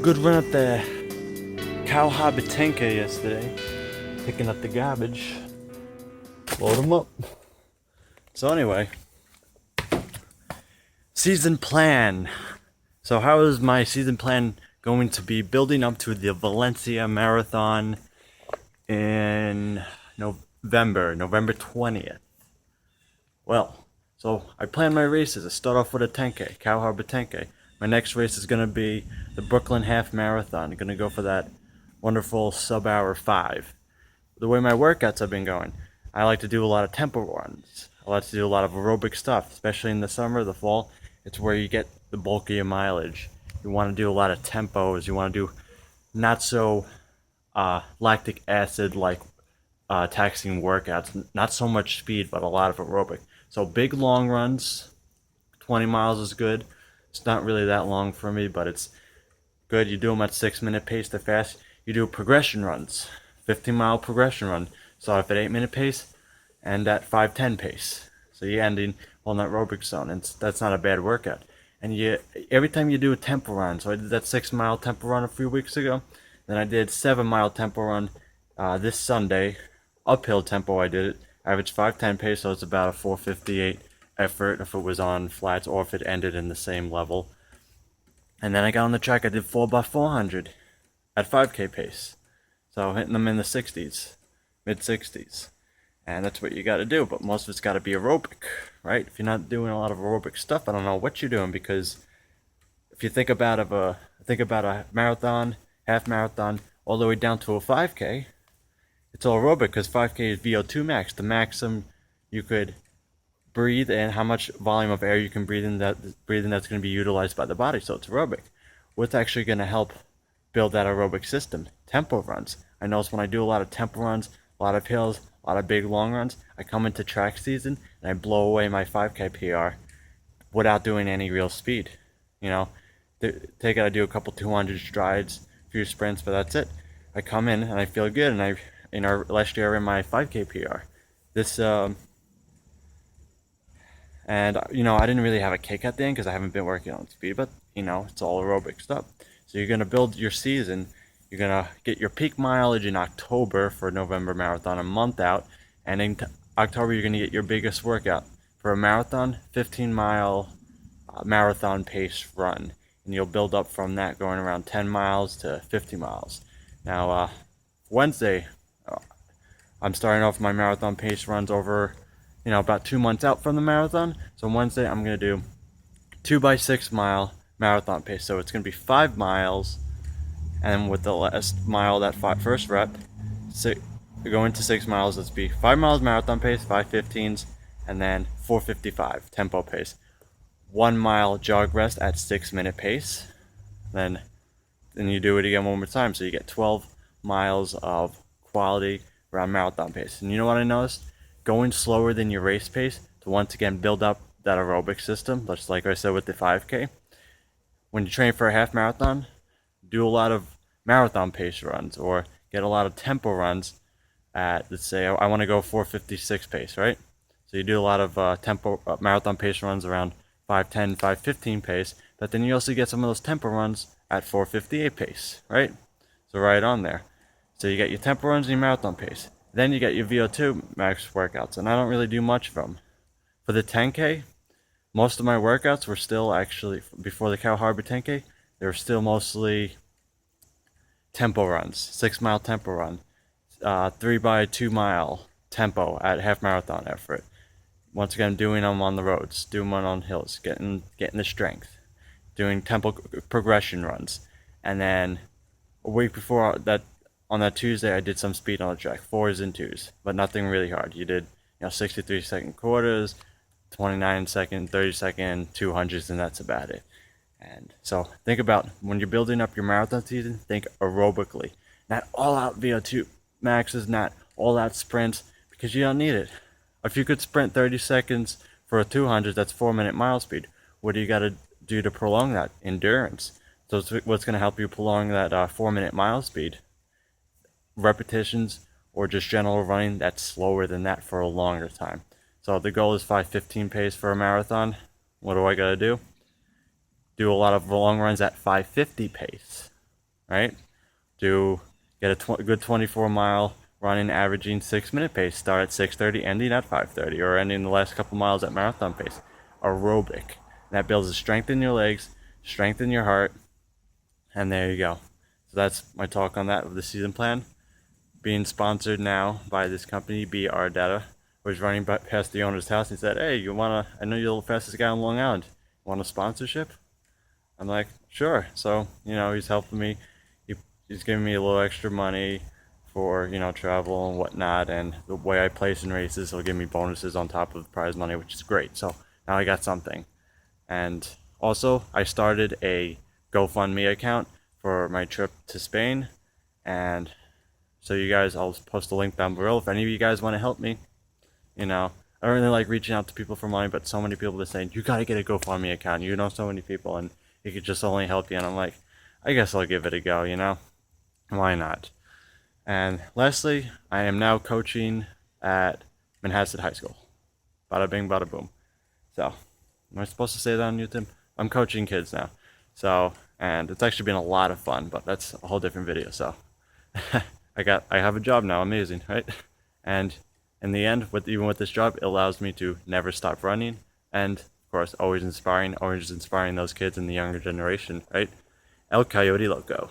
good run at the Kauhabatenka yesterday, picking up the garbage. Load them up. So anyway, season plan. So how is my season plan going to be building up to the Valencia Marathon in November 20th? Well, so I plan my races. I start off with a 10K, Cowharbor 10K. My next race is going to be the Brooklyn Half Marathon. I'm going to go for that wonderful sub-hour 5. The way my workouts have been going, I like to do a lot of tempo runs. I like to do a lot of aerobic stuff, especially in the summer, the fall. It's where you get the bulk of your mileage. You want to do a lot of tempos. You want to do not so lactic acid like taxing workouts. Not so much speed, but a lot of aerobic. So big long runs, 20 miles is good. It's not really that long for me, but it's good. You do them at 6-minute pace. They're fast. You do progression runs, 15-mile progression run. Start off at 8-minute pace and at 5:10 pace. So you're ending on that aerobic zone, and that's not a bad workout. And every time you do a tempo run, so I did that 6-mile tempo run a few weeks ago. Then I did 7-mile tempo run this Sunday. Uphill tempo I did it. Average 5:10 pace, so it's about a 4:58 effort if it was on flats or if it ended in the same level. And then I got on the track, I did 4x400 at 5K pace. So hitting them in the 60s, mid-60s. And that's what you got to do, but most of it's got to be aerobic, right? If you're not doing a lot of aerobic stuff, I don't know what you're doing, because if you think about a marathon, half marathon, all the way down to a 5K, it's all aerobic because 5K is VO2 max, the maximum you could breathe and how much volume of air you can breathe in that's going to be utilized by the body. So it's aerobic. What's actually going to help build that aerobic system? Tempo runs. I notice when I do a lot of tempo runs, a lot of hills, a lot of big long runs, I come into track season and I blow away my 5K PR without doing any real speed. You know, I do a couple 200 strides, a few sprints, but that's it. I come in and I feel good, and last year I ran my 5K PR. And I didn't really have a kick at the end because I haven't been working on speed, but it's all aerobic stuff. So you're gonna build your season. You're gonna get your peak mileage in October for November Marathon, a month out, and in October you're gonna get your biggest workout for a marathon, 15-mile marathon pace run, and you'll build up from that, going around 10 miles to 50 miles. Now, Wednesday, I'm starting off my marathon pace runs over, about 2 months out from the marathon. So on Wednesday, I'm going to do 2x6-mile marathon pace. So it's going to be 5 miles, and with the last mile, that first rep, go into 6 miles, let's be 5 miles marathon pace, 5:15s, and then 4:55 tempo pace. 1 mile jog rest at 6-minute pace. Then you do it again one more time. So you get 12 miles of quality around marathon pace. And you know what I noticed? Going slower than your race pace to once again build up that aerobic system, just like I said with the 5K. When you train for a half marathon, do a lot of marathon pace runs or get a lot of tempo runs at, let's say I want to go 4:56 pace, right? So you do a lot of marathon pace runs around 5:10, 5:15 pace, but then you also get some of those tempo runs at 4:58 pace, right? So right on there. So you get your tempo runs and your marathon pace. Then you get your VO2 max workouts, and I don't really do much of them. For the 10K, most of my workouts were still actually, before the Cowharbor 10K, they were still mostly tempo runs, 6-mile tempo run, 3x2-mile tempo at half marathon effort. Once again, doing them on the roads, doing them on hills, getting the strength, doing tempo progression runs. And then a week before that, on that Tuesday, I did some speed on the track, 4s and 2s, but nothing really hard. You did 63-second quarters, 29-second, 30-second, 200s, and that's about it. And so think about when you're building up your marathon season, think aerobically, not all out VO2 maxes, not all out sprints, because you don't need it. If you could sprint 30 seconds for a 200, that's 4-minute mile speed. What do you got to do to prolong that? Endurance. So what's going to help you prolong that 4-minute mile speed? Repetitions or just general running that's slower than that for a longer time. So the goal is 5:15 pace for a marathon. What do I got to do? Do a lot of long runs at 5:50 pace. right? Get a good 24-mile running, averaging 6-minute pace. Start at 6:30, ending at 5:30, or ending the last couple miles at marathon pace. Aerobic. And that builds the strength in your legs, strength in your heart, and there you go. So that's my talk on that of the season plan. Being sponsored now by this company, BR Data. Was running past the owner's house and said, "Hey, I know you're the fastest guy on Long Island. Want a sponsorship?" I'm like, "Sure." So, he's helping me. He's giving me a little extra money for, travel and whatnot. And the way I place in races, he'll give me bonuses on top of the prize money, which is great. So now I got something. And also, I started a GoFundMe account for my trip to Spain. And so you guys, I'll post a link down below if any of you guys want to help me. I don't really like reaching out to people for money, but so many people are saying, you gotta get a GoFundMe account. You know so many people, and it could just only help you. And I'm like, I guess I'll give it a go, Why not? And lastly, I am now coaching at Manhasset High School. Bada bing, bada boom. So, am I supposed to say that on YouTube? I'm coaching kids now. So, and it's actually been a lot of fun, but that's a whole different video. So, I have a job now. Amazing, right? And in the end, even with this job, it allows me to never stop running, and of course, always inspiring those kids in the younger generation, right? El Coyote Loco.